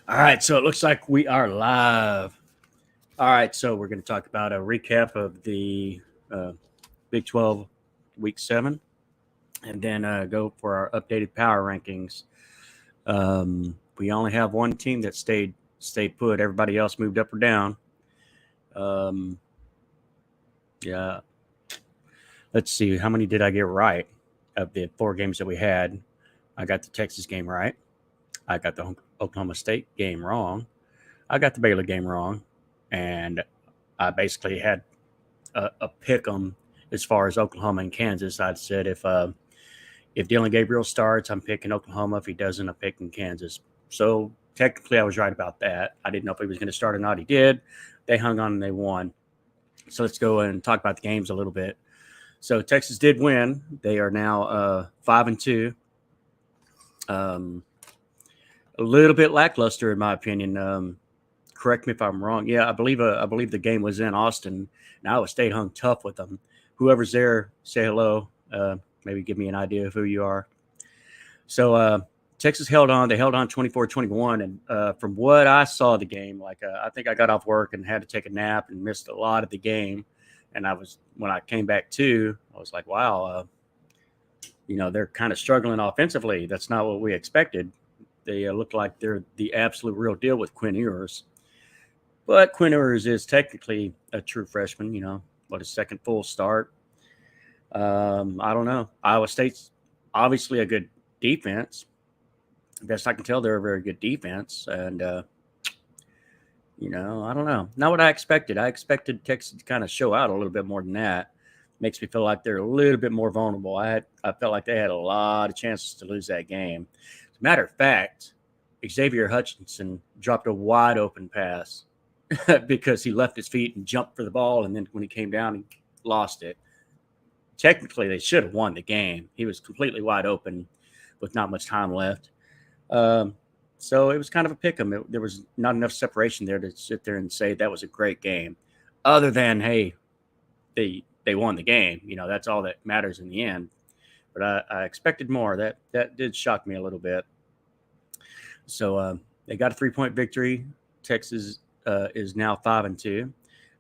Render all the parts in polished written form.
All right, so it looks like we are live. All right, so we're going to talk about a recap of the uh, Big 12 Week 7 and then go for our updated power rankings. We only have one team that stayed put. Everybody else moved up or down. Um, yeah, let's see. How many did I get right of the four games that we had? I got the Texas game right. I got the Oklahoma State game wrong. I got the Baylor game wrong. And I basically had a pick 'em as far as Oklahoma and Kansas. I'd said if Dylan Gabriel starts, I'm picking Oklahoma. If he doesn't, I'm picking Kansas. So technically, I was right about that. I didn't know if he was going to start or not. He did. They hung on and they won. So let's go and talk about the games a little bit. So Texas did win. They are now 5-2. Um, a little bit lackluster in my opinion. Correct me if I'm wrong. Yeah, I believe the game was in Austin, and Iowa State hung tough with them. Whoever's there, say hello. Maybe give me an idea of who you are. So Texas held on. They held on 24-21, and from what I saw of the game, I think I got off work and had to take a nap and missed a lot of the game. And when I came back to, I was like, wow, they're kind of struggling offensively. That's not what we expected. They look like they're the absolute real deal with Quinn Ewers. But Quinn Ewers is technically a true freshman, what his second full start. I don't know. Iowa State's obviously a good defense. Best I can tell, they're a very good defense. And, I don't know. Not what I expected. I expected Texas to kind of show out a little bit more than that. Makes me feel like they're a little bit more vulnerable. I felt like they had a lot of chances to lose that game. As a matter of fact, Xavier Hutchinson dropped a wide open pass because he left his feet and jumped for the ball, and then when he came down, he lost it. Technically, they should have won the game. He was completely wide open with not much time left. Um, so it was kind of a pick 'em. There was not enough separation there to sit there and say that was a great game. Other than, hey, they won the game. That's all that matters in the end. But I expected more. That did shock me a little bit. So they got a 3-point victory. Texas is now 5-2.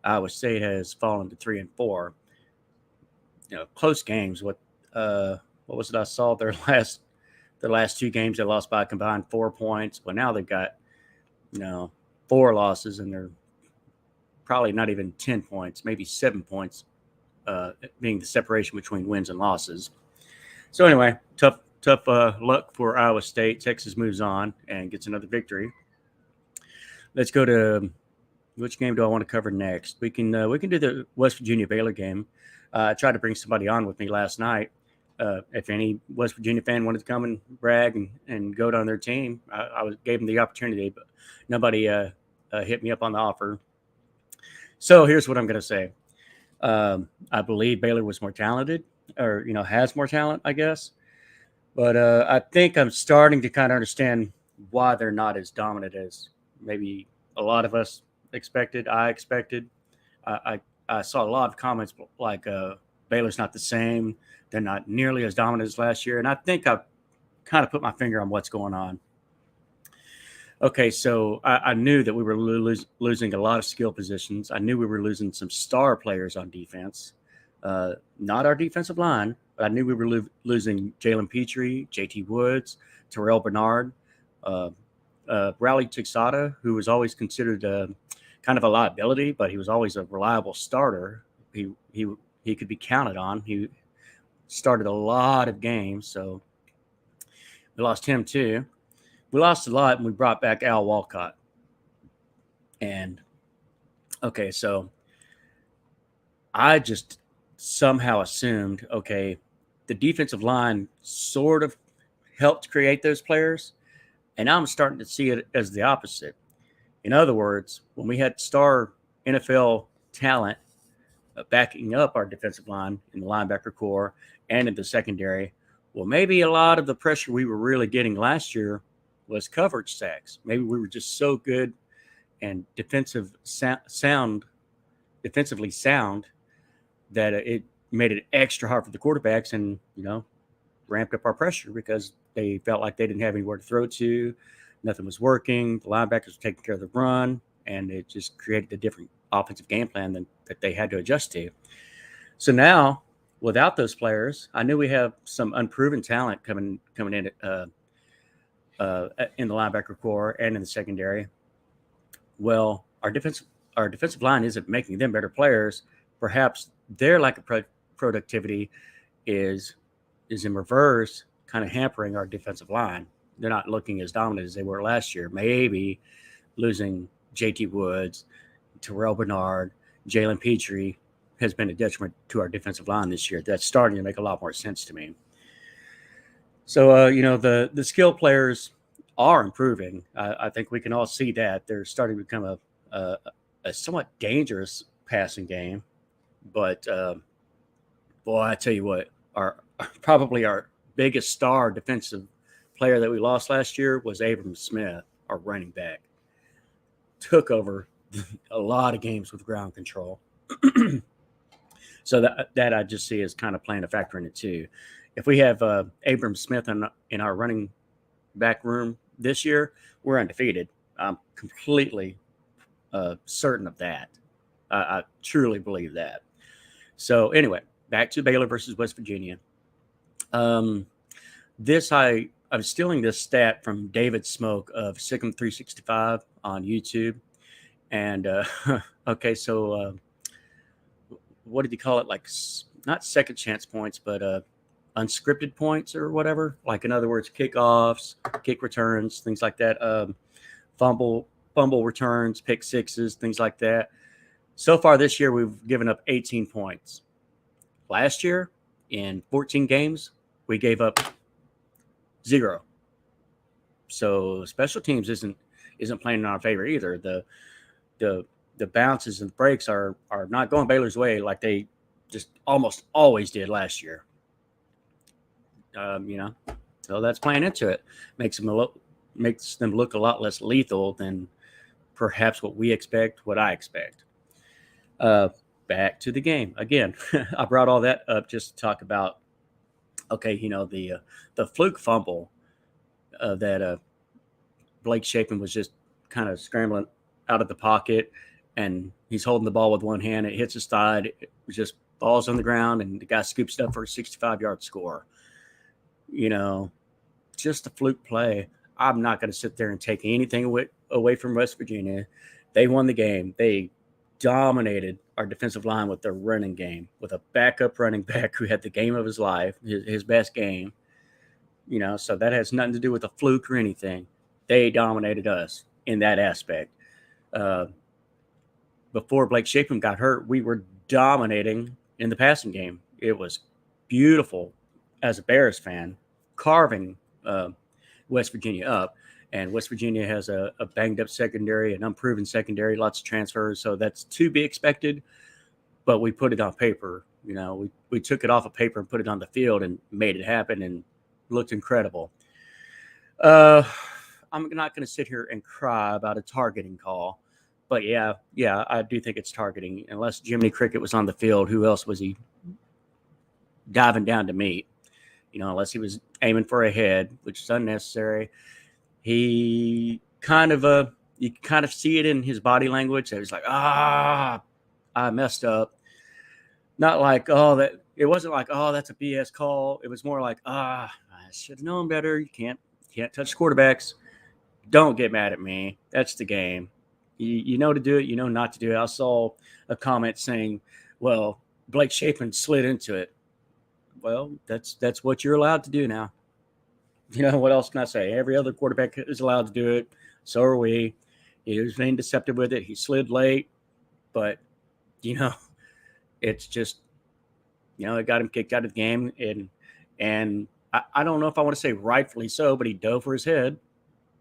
Iowa State has fallen to 3-4. Close games. What was it I saw their last two games? They lost by a combined 4 points. But now they've got you know four losses, and they're probably not even 10 points, maybe 7 points, being the separation between wins and losses. So anyway, tough luck for Iowa State. Texas moves on and gets another victory. Let's go to which game do I want to cover next? We can do the West Virginia Baylor game. I tried to bring somebody on with me last night. If any West Virginia fan wanted to come and brag and go down their team, gave them the opportunity, but nobody hit me up on the offer. So here's what I'm going to say. I believe Baylor was more talented, or has more talent, I guess. But I think I'm starting to kind of understand why they're not as dominant as maybe a lot of us expected. I expected. I saw a lot of comments like Baylor's not the same. They're not nearly as dominant as last year, and I think I've kind of put my finger on what's going on. Okay, so I knew that we were losing a lot of skill positions. I knew we were losing some star players on defense, not our defensive line, but I knew we were losing Jalen Petrie, J.T. Woods, Terrell Bernard, uh, Raleigh Texada, who was always considered kind of a liability, but he was always a reliable starter. He he could be counted on. He started a lot of games, so we lost him too. We lost a lot, and we brought back Al Walcott. And okay, so I just somehow assumed, okay, the defensive line sort of helped create those players, and I'm starting to see it as the opposite. In other words, when we had star NFL talent backing up our defensive line in the linebacker core and in the secondary, well, maybe a lot of the pressure we were really getting last year was coverage sacks. Maybe we were just so good and defensively sound that it made it extra hard for the quarterbacks, and ramped up our pressure because they felt like they didn't have anywhere to throw to. Nothing was working. The linebackers were taking care of the run, and it just created a different offensive game plan that they had to adjust to. So now, without those players, I knew we have some unproven talent coming in in the linebacker core and in the secondary. Well, our defensive line isn't making them better players. Perhaps their lack of productivity is in reverse, kind of hampering our defensive line. They're not looking as dominant as they were last year. Maybe losing J.T. Woods, Terrell Bernard, Jalen Petrie has been a detriment to our defensive line this year. That's starting to make a lot more sense to me. So, the skill players are improving. I think we can all see that. They're starting to become a somewhat dangerous passing game. But, boy, I tell you what, probably our biggest star defensive player that we lost last year was Abram Smith, our running back. Took over a lot of games with ground control. So that I just see as kind of playing a factor in it too. If we have Abram Smith in our running back room this year, we're undefeated. I'm completely certain of that. I truly believe that. So anyway, back to Baylor versus West Virginia. I'm stealing this stat from David Smoke of Sikkim 365 on YouTube. And okay, so what did he call it? Like not second chance points, but unscripted points or whatever. Like in other words, kickoffs, kick returns, things like that. Fumble returns, pick sixes, things like that. So far this year, we've given up 18 points. Last year, in 14 games, we gave up 0. So special teams isn't playing in our favor either. The bounces and breaks are not going Baylor's way like they just almost always did last year. So that's playing into it. Makes them look a lot less lethal than perhaps what we expect, what I expect. Back to the game again. I brought all that up just to talk about. Okay, the fluke fumble that Blake Shapen was just kind of scrambling out of the pocket, and he's holding the ball with one hand. It hits his thigh. It just falls on the ground, and the guy scoops it up for a 65-yard score. Just a fluke play. I'm not going to sit there and take anything away from West Virginia. They won the game. They dominated our defensive line with their running game, with a backup running back who had the game of his life, his best game. So that has nothing to do with a fluke or anything. They dominated us in that aspect. Before Blake Shapen got hurt, we were dominating in the passing game. It was beautiful as a Bears fan, carving West Virginia up. And West Virginia has a banged up secondary, an unproven secondary, lots of transfers. So that's to be expected. But we put it on paper. We took it off of paper and put it on the field and made it happen and looked incredible. I'm not going to sit here and cry about a targeting call. But yeah, I do think it's targeting. Unless Jiminy Cricket was on the field, who else was he diving down to meet? Unless he was aiming for a head, which is unnecessary. He kind of you kind of see it in his body language. He was like, I messed up. Not like, that it wasn't like, that's a BS call. It was more like, I should have known better. You can't touch quarterbacks. Don't get mad at me. That's the game. You know to do it. You know not to do it. I saw a comment saying, well, Blake Shapen slid into it. Well, that's what you're allowed to do now. What else can I say? Every other quarterback is allowed to do it. So are we. He was being deceptive with it. He slid late. But, it's just, it got him kicked out of the game. And I don't know if I want to say rightfully so, but he dove for his head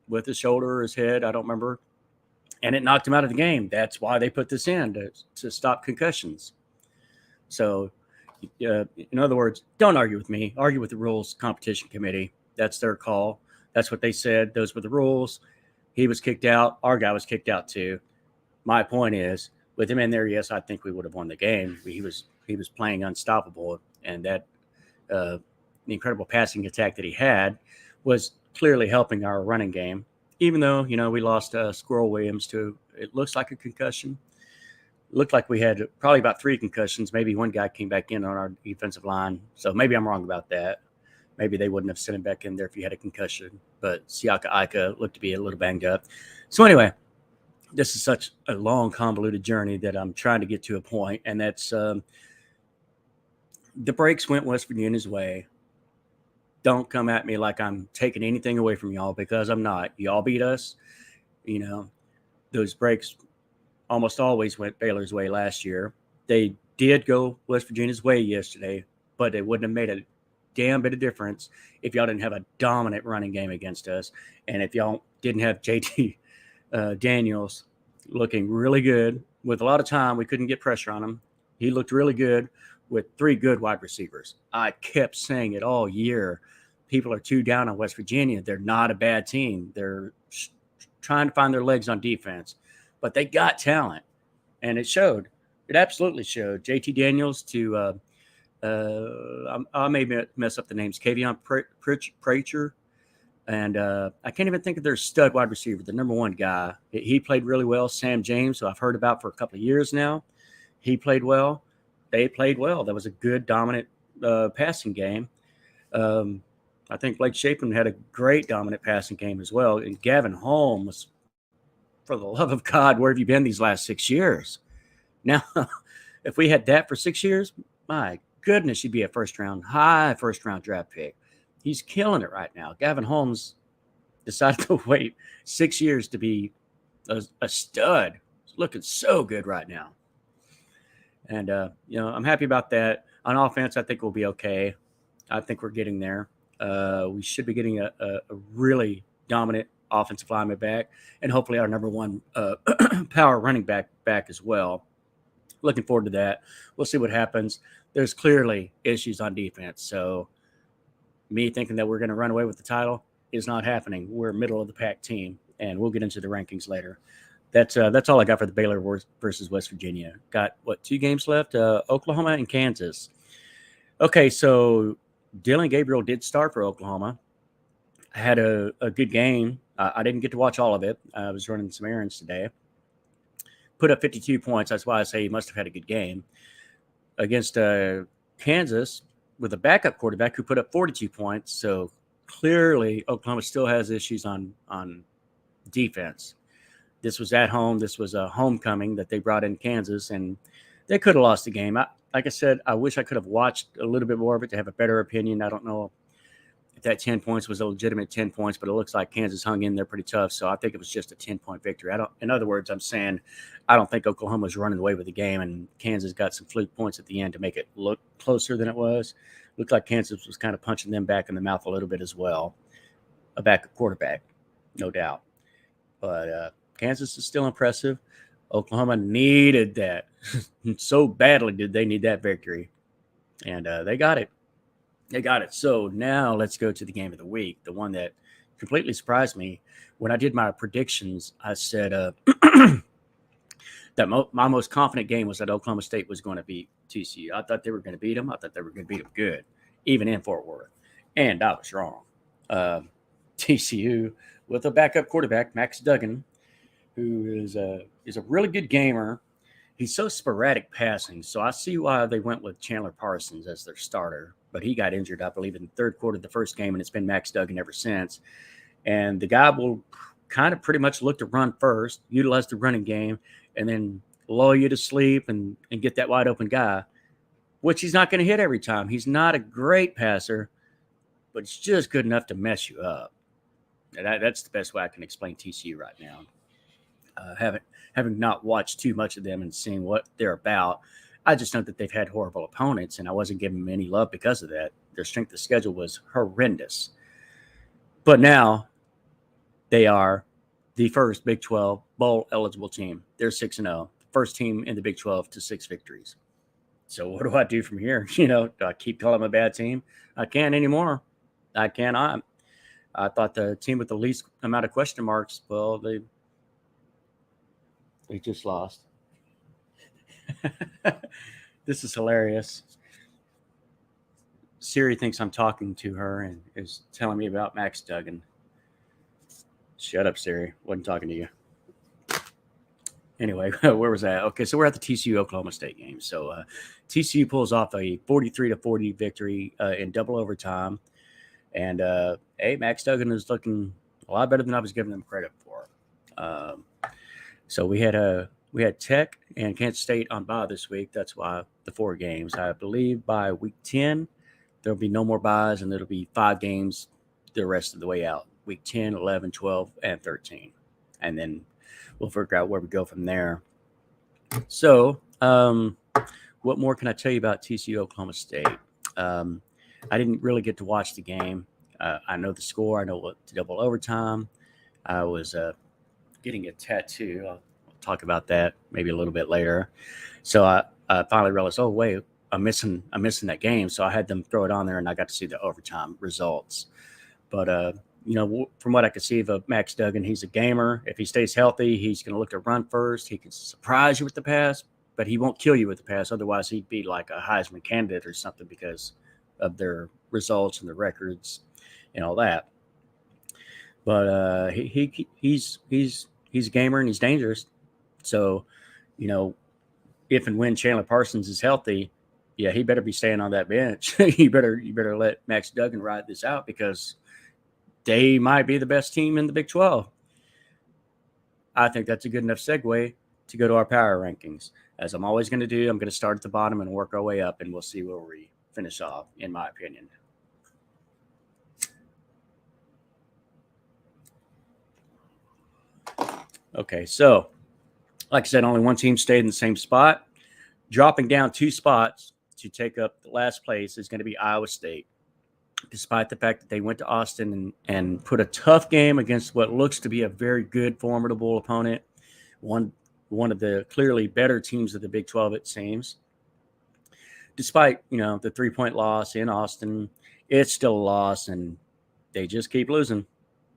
with his shoulder or his head. I don't remember. And it knocked him out of the game. That's why they put this in, to stop concussions. So, in other words, don't argue with me. Argue with the Rules Competition Committee. That's their call. That's what they said. Those were the rules. He was kicked out. Our guy was kicked out too. My point is, with him in there, yes, I think we would have won the game. He was playing unstoppable, and that the incredible passing attack that he had was clearly helping our running game. even though, we lost Squirrel Williams to, it looks like a concussion. Looked like we had probably about 3 concussions. Maybe one guy came back in on our defensive line. So maybe I'm wrong about that. Maybe they wouldn't have sent him back in there if he had a concussion. But Siaka Ika looked to be a little banged up. So anyway, this is such a long, convoluted journey that I'm trying to get to a point, and that's the breaks went West Virginia's way. Don't come at me like I'm taking anything away from y'all, because I'm not. Y'all beat us. Those breaks almost always went Baylor's way last year. They did go West Virginia's way yesterday, but it wouldn't have made a damn bit of difference if y'all didn't have a dominant running game against us, and if y'all didn't have JT Daniels looking really good with a lot of time. We couldn't get pressure on him. He looked really good with 3 good wide receivers. I kept saying it all year. People are too down on West Virginia. They're not a bad team. They're trying to find their legs on defense, but they got talent, and it showed. It absolutely showed. JT Daniels to I may mess up the names. Kavion Preacher. And I can't even think of their stud wide receiver, the number 1 guy. He played really well. Sam James, who I've heard about for a couple of years now, he played well. They played well. That was a good, dominant passing game. I think Blake Shapen had a great, dominant passing game as well. And Gavin Holmes, for the love of God, where have you been these last 6 years? Now, if we had that for 6 years, my goodness, you'd be a high first-round draft pick. He's killing it right now. Gavin Holmes decided to wait 6 years to be a stud. He's looking so good right now. And, I'm happy about that. On offense, I think we'll be okay. I think we're getting there. We should be getting a really dominant offensive lineman back, and hopefully our number 1 power running back as well. Looking forward to that. We'll see what happens. There's clearly issues on defense, so me thinking that we're going to run away with the title is not happening. We're a middle of the pack team, and we'll get into the rankings later. That's all I got for the Baylor versus West Virginia. Got 2 games left? Oklahoma and Kansas. Okay, so Dylan Gabriel did start for Oklahoma. I had a good game. I didn't get to watch all of it. I was running some errands today. Put up 52 points. That's why I say he must have had a good game. Against Kansas, with a backup quarterback who put up 42 points. So clearly Oklahoma still has issues on defense. This was at home. This was a homecoming that they brought in Kansas, and they could have lost the game. Like I said, I wish I could have watched a little bit more of it to have a better opinion. I don't know if that 10 points was a legitimate 10 points, but it looks like Kansas hung in there pretty tough. So I think it was just a 10-point victory. In other words, I'm saying I don't think Oklahoma was running away with the game, and Kansas got some fluke points at the end to make it look closer than it was. Looked like Kansas was kind of punching them back in the mouth a little bit as well. A backup quarterback, no doubt. But Kansas is still impressive. Oklahoma needed that. So badly did they need that victory. And they got it. They got it. So now let's go to the game of the week, the one that completely surprised me. When I did my predictions, I said that my most confident game was that Oklahoma State was going to beat TCU. I thought they were going to beat them. I thought they were going to beat them good, even in Fort Worth. And I was wrong. TCU with a backup quarterback, Max Duggan, who is a really good gamer. He's so sporadic passing, so I see why they went with Chandler Parsons as their starter. But he got injured, I believe, in the third quarter of the first game, and it's been Max Duggan ever since. And the guy will kind of pretty much look to run first, utilize the running game, and then lull you to sleep and get that wide open guy, which he's not going to hit every time. He's not a great passer, but it's just good enough to mess you up. That's the best way I can explain TCU right now. Having not watched too much of them and seeing what they're about, I just know that they've had horrible opponents, and I wasn't giving them any love because of that. Their strength of schedule was horrendous. But now they are the first Big 12 bowl-eligible team. They're 6-0, first team in the Big 12 to 6 victories. So what do I do from here? Do I keep calling them a bad team? I can't anymore. I cannot. I thought the team with the least amount of question marks, well, they just lost. This is hilarious. Siri thinks I'm talking to her and is telling me about Max Duggan. Shut up, Siri. Wasn't talking to you. Anyway, where was that? Okay, so we're at the TCU Oklahoma State game. So TCU pulls off a 43-40 victory in double overtime. And hey, Max Duggan is looking a lot better than I was giving them credit for. So we had Tech and Kansas State on bye this week. That's why the 4 games. I believe by week 10 there'll be no more byes, and it'll be 5 games the rest of the way out. Week 10, 11, 12, and 13, and then we'll figure out where we go from there. So, what more can I tell you about TCU Oklahoma State? I didn't really get to watch the game. I know the score. I know what double overtime. I was getting a tattoo. I'll talk about that maybe a little bit later. So I finally realized, oh wait, I'm missing that game. So I had them throw it on there, and I got to see the overtime results. But from what I could see of Max Duggan, he's a gamer. If he stays healthy, he's going to look to run first. He can surprise you with the pass, but he won't kill you with the pass. Otherwise, he'd be like a Heisman candidate or something because of their results and the records and all that. But he's a gamer, and he's dangerous. So, if and when Chandler Parsons is healthy, yeah, he better be staying on that bench. you better let Max Duggan ride this out, because they might be the best team in the Big 12. I think that's a good enough segue to go to our power rankings. As I'm always going to do, I'm going to start at the bottom and work our way up, and we'll see where we finish off, in my opinion. Okay, so like I said, only one team stayed in the same spot. Dropping down 2 spots to take up the last place is going to be Iowa State, despite the fact that they went to Austin and put a tough game against what looks to be a very good, formidable opponent, one of the clearly better teams of the Big 12, it seems. Despite, the 3-point loss in Austin, it's still a loss, and they just keep losing.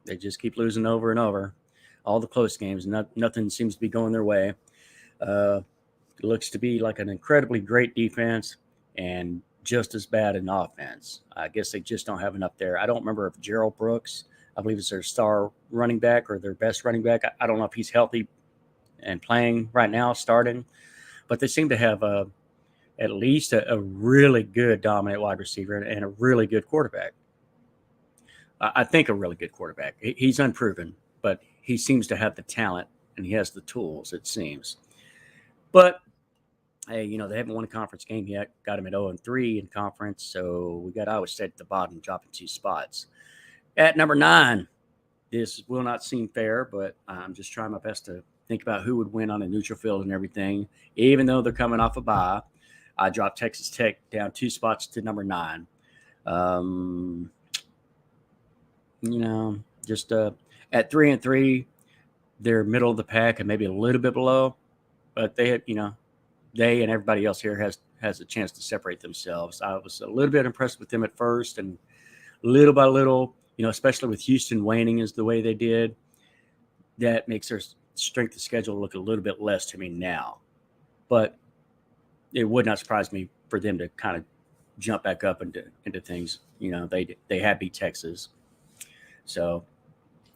They just keep losing over and over. All the close games, nothing seems to be going their way. It looks to be like an incredibly great defense and just as bad in offense. I guess they just don't have enough there. I don't remember if Gerald Brooks, I believe it's their star running back or their best running back. I don't know if he's healthy and playing right now, starting, but they seem to have at least a really good dominant wide receiver and a really good quarterback. I think a really good quarterback. He's unproven, but he seems to have the talent and he has the tools, it seems. But hey, they haven't won a conference game yet. Got them at 0-3 in conference. So we got Iowa State at the bottom, dropping 2 spots. At number 9, this will not seem fair, but I'm just trying my best to think about who would win on a neutral field and everything. Even though they're coming off a bye, I dropped Texas Tech down 2 spots to number 9. Just at 3-3, they're middle of the pack and maybe a little bit below, but they had, they and everybody else here has a chance to separate themselves. I was a little bit impressed with them at first, and little by little, especially with Houston waning as the way they did, that makes their strength of schedule look a little bit less to me now. But it would not surprise me for them to kind of jump back up into things. They have beat Texas. So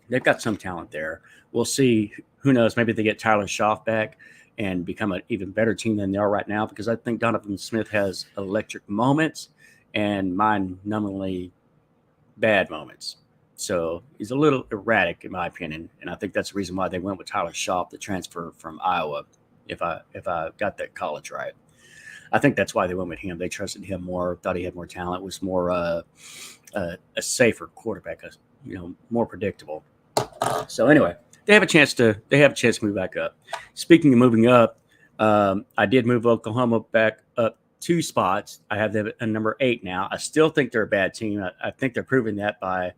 they've got some talent there. We'll see. Who knows? Maybe they get Tyler Schaff back and become an even better team than they are right now, because I think Donovan Smith has electric moments and mind-numbingly bad moments. So he's a little erratic, in my opinion, and I think that's the reason why they went with Tyler Schaff, the transfer from Iowa, if I got that college right. I think that's why they went with him. They trusted him more, thought he had more talent, was more a safer quarterback, more predictable. So anyway, they have a chance to move back up. Speaking of moving up, I did move Oklahoma back up 2 spots. I have them at number 8 now. I still think they're a bad team. I think they're proving that by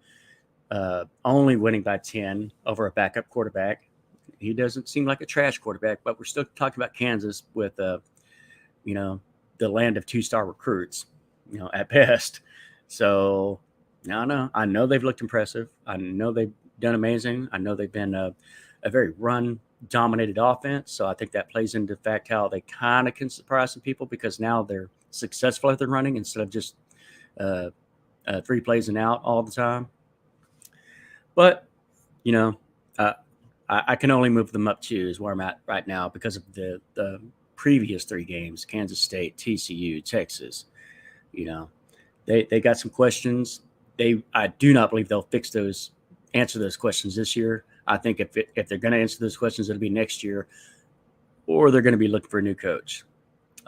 only winning by 10 over a backup quarterback. He doesn't seem like a trash quarterback, but we're still talking about Kansas with, the land of 2-star recruits, at best. So I know they've looked impressive. I know they've done amazing. I know they've been a very run-dominated offense. So I think that plays into the fact how they kind of can surprise some people, because now they're successful at their running instead of just 3 plays and out all the time. But, I can only move them up 2 is where I'm at right now because of the previous 3 games: Kansas State, TCU, Texas. You know, they got some questions. I do not believe they'll answer those questions this year. I think if they're going to answer those questions, it'll be next year, or they're going to be looking for a new coach.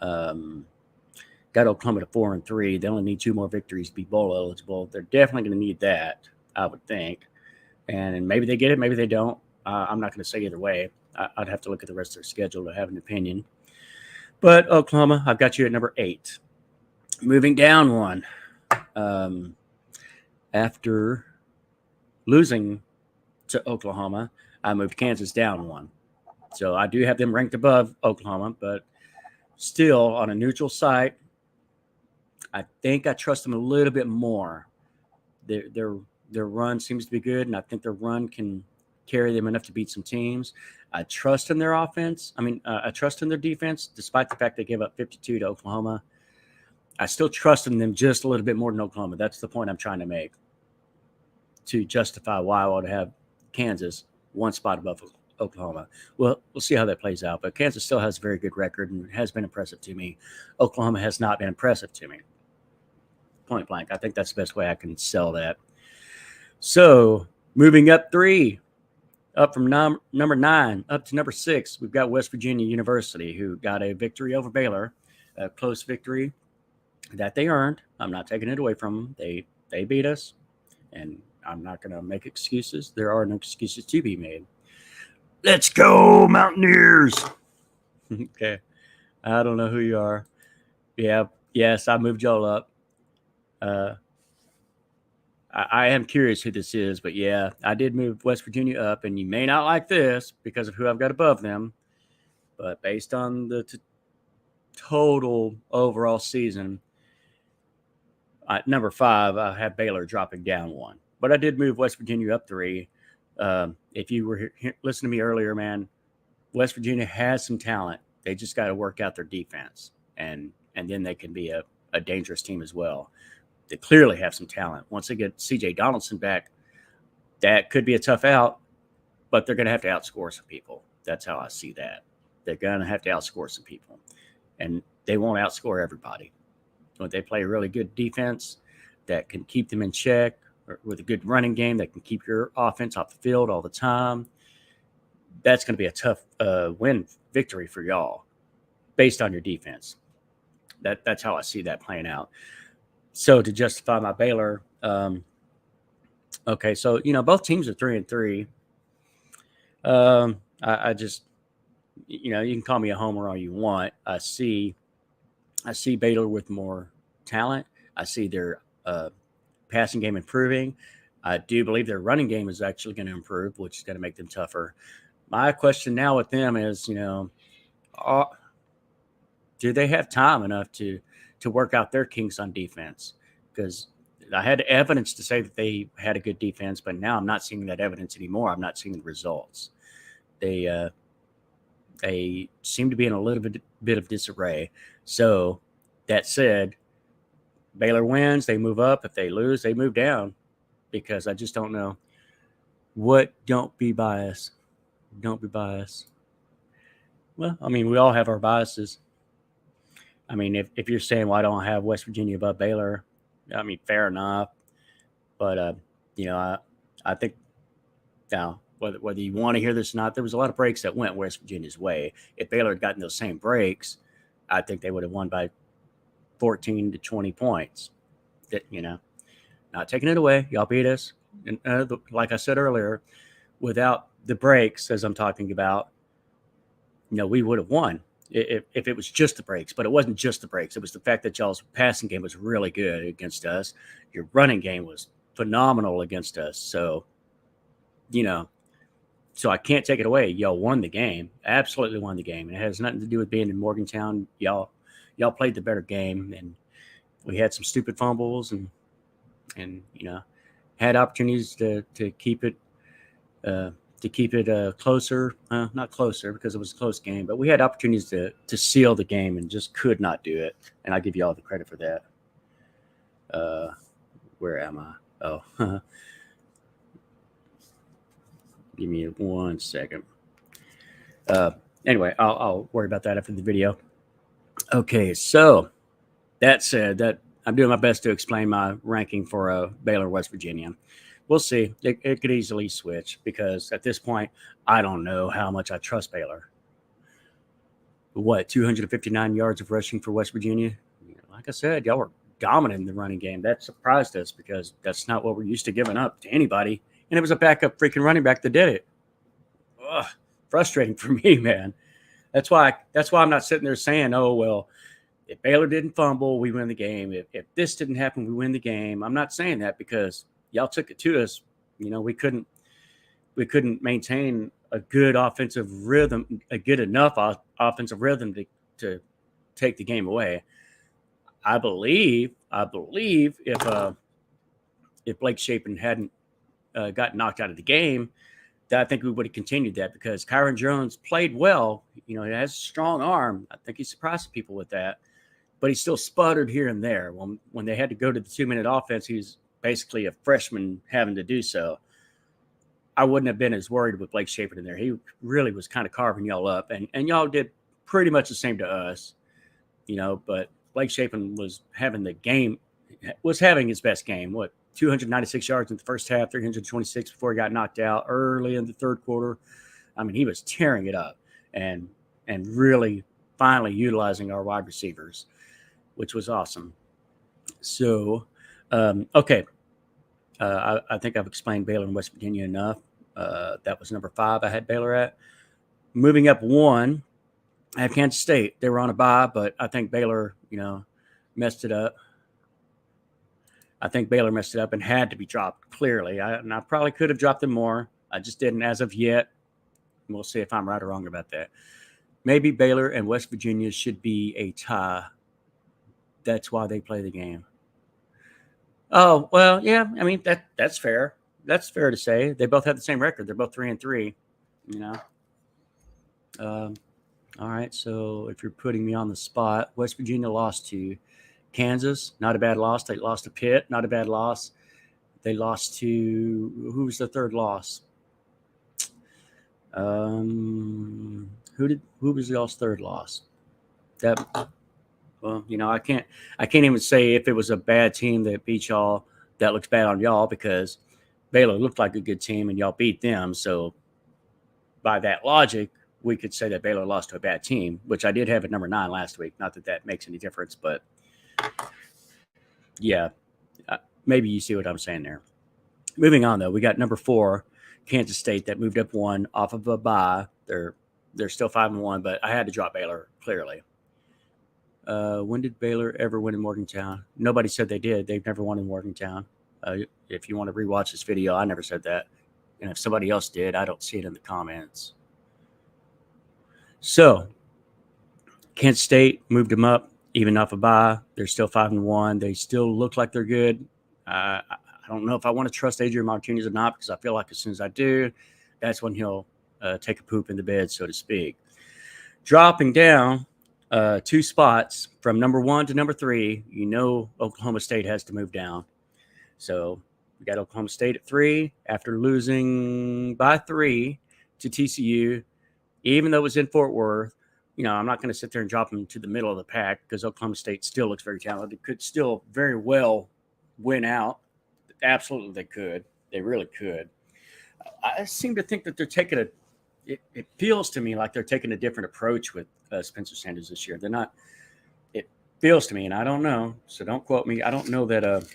Got Oklahoma to 4-3. They only need 2 more victories to be bowl eligible. They're definitely going to need that, I would think. And maybe they get it, maybe they don't. I'm not going to say either way. I'd have to look at the rest of their schedule to have an opinion. But Oklahoma, I've got you at number 8. Moving down 1. After losing to Oklahoma, I moved Kansas down 1. So I do have them ranked above Oklahoma, but still on a neutral site, I think I trust them a little bit more. Their run seems to be good, and I think their run can carry them enough to beat some teams. I trust in their offense. I trust in their defense, despite the fact they gave up 52 to Oklahoma. I still trust in them just a little bit more than Oklahoma. That's the point I'm trying to make to justify why I would have Kansas 1 spot above Oklahoma. Well, we'll see how that plays out. But Kansas still has a very good record and has been impressive to me. Oklahoma has not been impressive to me. Point blank. I think that's the best way I can sell that. So moving up 3, up from number 9 up to number 6, we've got West Virginia University, who got a victory over Baylor, a close victory that they earned. I'm not taking it away from them. They beat us, and I'm not going to make excuses. There are no excuses to be made. Let's go, Mountaineers. Okay. I don't know who you are. Yeah. Yes, I moved y'all up. I am curious who this is, but yeah, I did move West Virginia up, and you may not like this because of who I've got above them, but based on the total overall season, at number 5, I have Baylor dropping down 1, but I did move West Virginia up 3. If you were listening to me earlier, man, West Virginia has some talent. They just got to work out their defense, and then they can be a dangerous team as well. They clearly have some talent. Once they get C.J. Donaldson back, that could be a tough out, but they're going to have to outscore some people. That's how I see that. They're going to have to outscore some people, and they won't outscore everybody. When they play a really good defense that can keep them in check, or with a good running game that can keep your offense off the field all the time, that's going to be a tough victory for y'all based on your defense. That's how I see that playing out. So to justify my Baylor, okay, so both teams are 3-3. I just, you can call me a homer all you want. I see Baylor with more talent. I see their passing game improving. I do believe their running game is actually going to improve, which is going to make them tougher. My question now with them is, do they have time enough to work out their kinks on defense? Because I had evidence to say that they had a good defense, but now I'm not seeing that evidence anymore. I'm not seeing the results. They seem to be in a little bit of disarray. So that said, Baylor wins, they move up. If they lose, they move down, because I just don't know. Don't be biased. Don't be biased. Well, we all have our biases. If you're saying, well, I don't have West Virginia above Baylor, fair enough. But, I think now, whether you want to hear this or not, there was a lot of breaks that went West Virginia's way. If Baylor had gotten those same breaks, I think they would have won by 14 to 20 points. Not taking it away. Y'all beat us. And like I said earlier, without the breaks, as I'm talking about, we would have won if it was just the breaks. But it wasn't just the breaks. It was the fact that y'all's passing game was really good against us. Your running game was phenomenal against us. So, so I can't take it away. Y'all won the game. Absolutely won the game. It has nothing to do with being in Morgantown. Y'all played the better game, and we had some stupid fumbles and had opportunities to keep it closer. Not closer, because it was a close game, but we had opportunities to seal the game and just could not do it. And I give you all the credit for that. Where am I? Oh, Give me 1 second. Anyway, I'll worry about that after the video. Okay, so that said, that I'm doing my best to explain my ranking for Baylor, West Virginia. We'll see. It could easily switch because at this point, I don't know how much I trust Baylor. What, 259 yards of rushing for West Virginia? Like I said, y'all were dominant in the running game. That surprised us because that's not what we're used to giving up to anybody. And it was a backup freaking running back that did it. Ugh, frustrating for me, man. That's why I'm not sitting there saying, oh, well, if Baylor didn't fumble, we win the game. If this didn't happen, we win the game. I'm not saying that because y'all took it to us. We couldn't maintain a good offensive rhythm, a good enough offensive rhythm to take the game away. I believe if Blake Shapen hadn't got knocked out of the game, that I think we would have continued that because Kyron Jones played well. He has a strong arm. I think he surprised people with that, but he still sputtered here and there. When they had to go to the 2-minute offense, he's basically a freshman having to do so. I wouldn't have been as worried with Blake Shapen in there. He really was kind of carving y'all up, and y'all did pretty much the same to us, but Blake Shapen was having his best game. 296 yards in the first half, 326 before he got knocked out early in the third quarter. I mean, he was tearing it up and really finally utilizing our wide receivers, which was awesome. So, okay. I think I've explained Baylor and West Virginia enough. That was number 5 I had Baylor at. Moving up 1, I have Kansas State. They were on a bye, but I think Baylor, messed it up. I think Baylor messed it up and had to be dropped clearly. I probably could have dropped them more. I just didn't as of yet. We'll see if I'm right or wrong about that. Maybe Baylor and West Virginia should be a tie. That's why they play the game. Oh, well, yeah. I mean, that's fair. That's fair to say. They both have the same record. They're both 3-3, All right. So if you're putting me on the spot, West Virginia lost to Kansas. Not a bad loss. They lost to Pitt. Not a bad loss. They lost to, who was the third loss? Who was y'all's third loss? Well, I can't even say if it was a bad team that beat y'all, that looks bad on y'all because Baylor looked like a good team and y'all beat them. So by that logic, we could say that Baylor lost to a bad team, which I did have at number 9 last week. Not that makes any difference, but yeah, maybe you see what I'm saying there. Moving on, though, we got number 4, Kansas State, that moved up 1 off of a bye. They're still 5-1, but I had to drop Baylor clearly. When did Baylor ever win in Morgantown? Nobody said they did. They've never won in Morgantown. If you want to rewatch this video, I never said that. And if somebody else did, I don't see it in the comments. So, Kansas State moved them up, even off a bye. They're still 5-1. They still look like they're good. I don't know if I want to trust Adrian Martinez or not because I feel like as soon as I do, that's when he'll take a poop in the bed, so to speak. Dropping down 2 spots from number 1 to number 3, Oklahoma State has to move down. So we got Oklahoma State at 3 after losing by 3 to TCU, even though it was in Fort Worth. I'm not going to sit there and drop them to the middle of the pack because Oklahoma State still looks very talented. Could still very well win out. Absolutely, they could. They really could. I seem to think that they're taking it feels to me like they're taking a different approach with Spencer Sanders this year. They're not. It feels to me, and I don't know, so don't quote me. I don't know that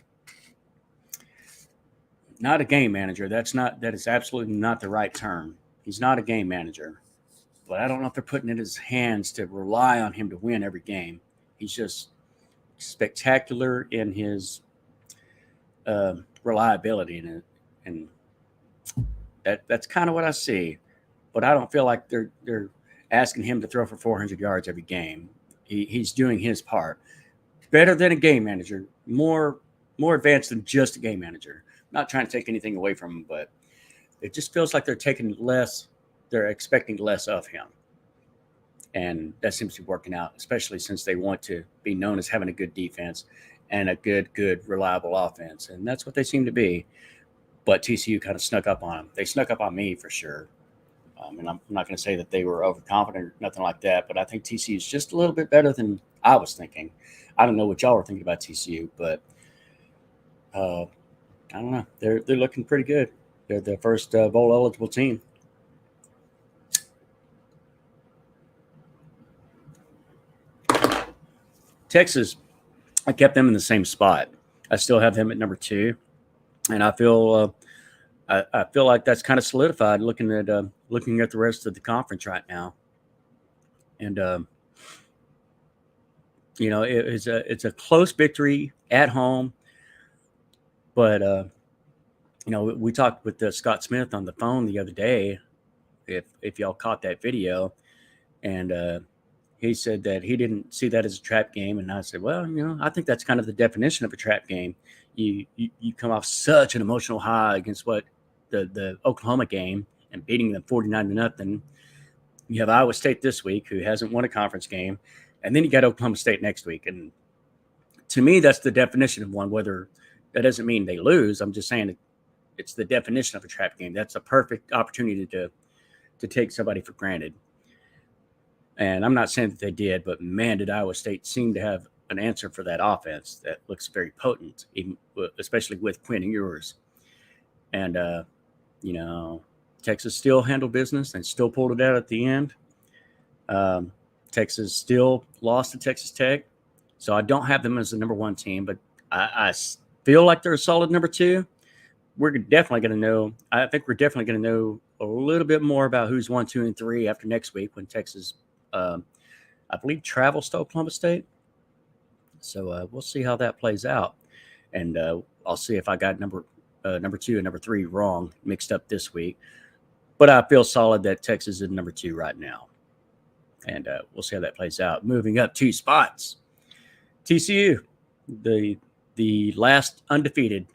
not a game manager. That is absolutely not the right term. He's not a game manager, but I don't know if they're putting it in his hands to rely on him to win every game. He's just spectacular in his reliability and that's kind of what I see. But I don't feel like they're asking him to throw for 400 yards every game. He's doing his part. Better than a game manager. More advanced than just a game manager. Not trying to take anything away from him, but it just feels like they're taking less. They're expecting less of him. And that seems to be working out, especially since they want to be known as having a good defense and a good, reliable offense. And that's what they seem to be. but TCU kind of snuck up on them. They snuck up on me for sure. And I'm not going to say that they were overconfident or nothing like that, but I think TCU is just a little bit better than I was thinking. I don't know what y'all were thinking about TCU, but I don't know. They're looking pretty good. They're the first bowl eligible team. Texas, I kept them in the same spot. I still have them at number 2, and I feel like that's kind of solidified looking at the rest of the conference right now. And it's a close victory at home, but we talked with Scott Smith on the phone the other day. If y'all caught that video, and he said that he didn't see that as a trap game, and I said, well, I think that's kind of the definition of a trap game. You come off such an emotional high against the Oklahoma game and beating them 49-0. You have Iowa State this week, who hasn't won a conference game, and then you got Oklahoma State next week. And to me, that's the definition of one. Whether that doesn't mean they lose, I'm just saying it's the definition of a trap game. That's a perfect opportunity to take somebody for granted. And I'm not saying that they did, but man, did Iowa State seem to have an answer for that offense that looks very potent, even especially with Quinn Ewers. And Texas still handled business and still pulled it out at the end. Texas still lost to Texas Tech, so I don't have them as the number 1 team, but I feel like they're a solid number 2. We're definitely going to know. I think we're definitely going to know a little bit more about who's 1, 2, and 3 after next week when Texas, I believe, travels to Oklahoma State. So we'll see how that plays out, and I'll see if I got number 2 and number 3 wrong, mixed up this week. But I feel solid that Texas is number 2 right now, and we'll see how that plays out. Moving up 2 spots, TCU, the last undefeated.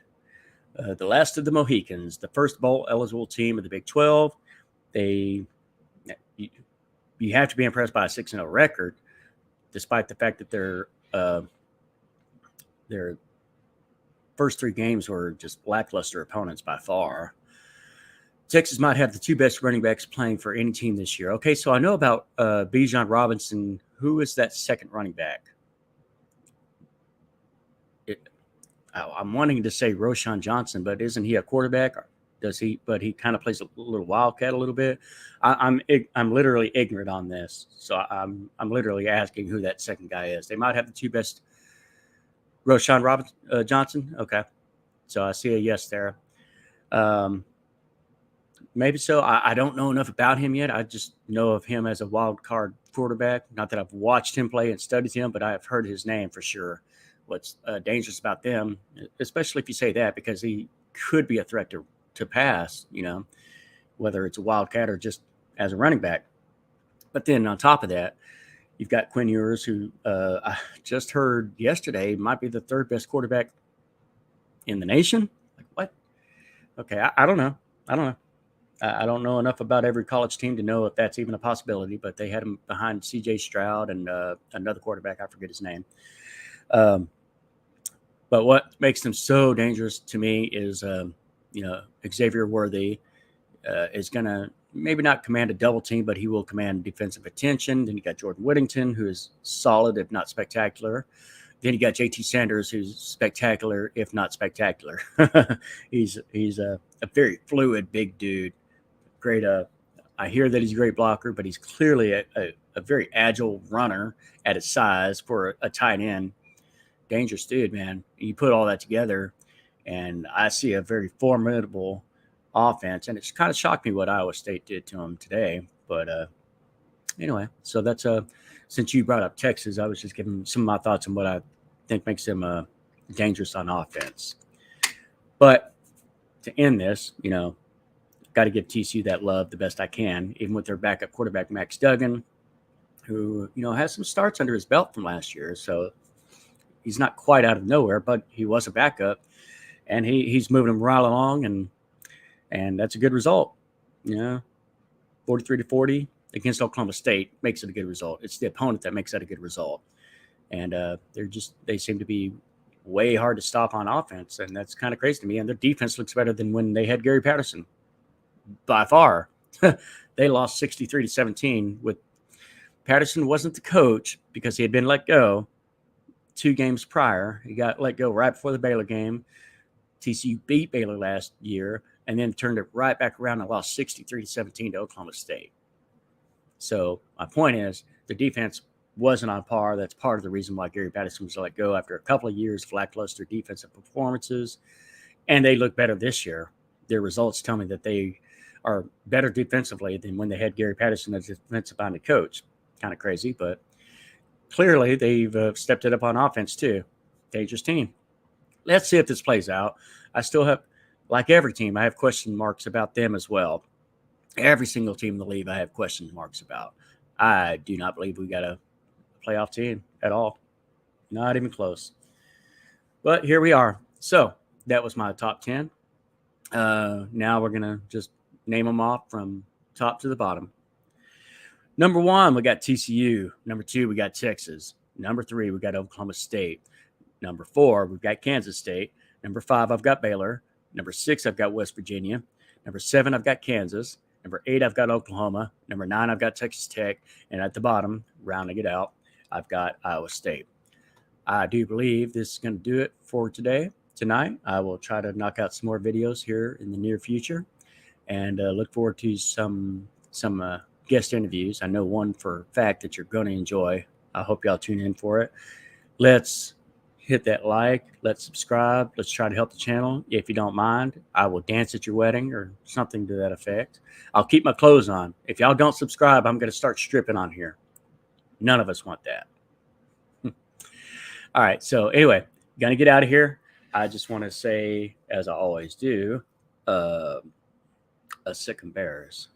The last of the Mohicans, the first bowl eligible team of the Big 12. You have to be impressed by a 6-0 record, despite the fact that their first 3 games were just lackluster opponents by far. Texas might have the 2 best running backs playing for any team this year. Okay, so I know about Bijan Robinson. Who is that second running back? I'm wanting to say Roschon Johnson, but isn't he a quarterback? Or does he? But he kind of plays a little wildcat a little bit. I'm literally ignorant on this, so I'm literally asking who that second guy is. They might have the 2 best. Roschon Johnson. Okay, so I see a yes there. Maybe so. I don't know enough about him yet. I just know of him as a wild card quarterback. Not that I've watched him play and studied him, but I've heard his name for sure. What's dangerous about them, especially if you say that, because he could be a threat to pass, whether it's a wildcat or just as a running back. But then on top of that, you've got Quinn Ewers, who I just heard yesterday might be the 3rd best quarterback in the nation. Like, what? Okay, I don't know. I don't know enough about every college team to know if that's even a possibility, but they had him behind C.J. Stroud and another quarterback. I forget his name. But what makes them so dangerous to me is, Xavier Worthy is going to maybe not command a double team, but he will command defensive attention. Then you got Jordan Whittington, who is solid, if not spectacular. Then you got JT Sanders, who's spectacular, if not spectacular. He's a very fluid, big dude. Great. I hear that he's a great blocker, but he's clearly a very agile runner at his size for a tight end. Dangerous dude, man. You put all that together, and I see a very formidable offense. And it's kind of shocked me what Iowa State did to him today. But anyway, so that's since you brought up Texas, I was just giving some of my thoughts on what I think makes them dangerous on offense. But to end this, got to give TCU that love the best I can, even with their backup quarterback, Max Duggan, who, has some starts under his belt from last year. So he's not quite out of nowhere, but he was a backup, and he's moving them right along, and that's a good result. 43-40 against Oklahoma State makes it a good result. It's the opponent that makes that a good result. And they seem to be way hard to stop on offense, and that's kind of crazy to me. And their defense looks better than when they had Gary Patterson by far. They lost 63-17 with Patterson wasn't the coach because he had been let go 2 games prior. He got let go right before the Baylor game. TCU beat Baylor last year and then turned it right back around and lost 63-17 to Oklahoma State. So my point is the defense wasn't on par. That's part of the reason why Gary Patterson was let go after a couple of years of lackluster defensive performances. And they look better this year. Their results tell me that they are better defensively than when they had Gary Patterson as defensive-minded coach. Kind of crazy, but clearly they've stepped it up on offense too. Dangerous team. Let's see if this plays out. I still have, like every team, I have question marks about them as well. Every single team in the league I have question marks about. I do not believe we got a playoff team at all. Not even close. But here we are. So that was my top 10. Now we're going to just name them off from top to the bottom. Number 1, we got TCU. Number 2, we got Texas. Number 3, we got Oklahoma State. Number 4, we've got Kansas State. Number 5, I've got Baylor. Number 6, I've got West Virginia. Number 7, I've got Kansas. Number 8, I've got Oklahoma. Number 9, I've got Texas Tech. And at the bottom, rounding it out, I've got Iowa State. I do believe this is going to do it for tonight. I will try to knock out some more videos here in the near future and look forward to some guest interviews. I know one for a fact that you're going to enjoy. I hope y'all tune in for it. Let's hit that like. Let's subscribe. Let's try to help the channel. If you don't mind, I will dance at your wedding or something to that effect. I'll keep my clothes on. If y'all don't subscribe, I'm going to start stripping on here. None of us want that. All right. So anyway, going to get out of here. I just want to say, as I always do, a sick and bears.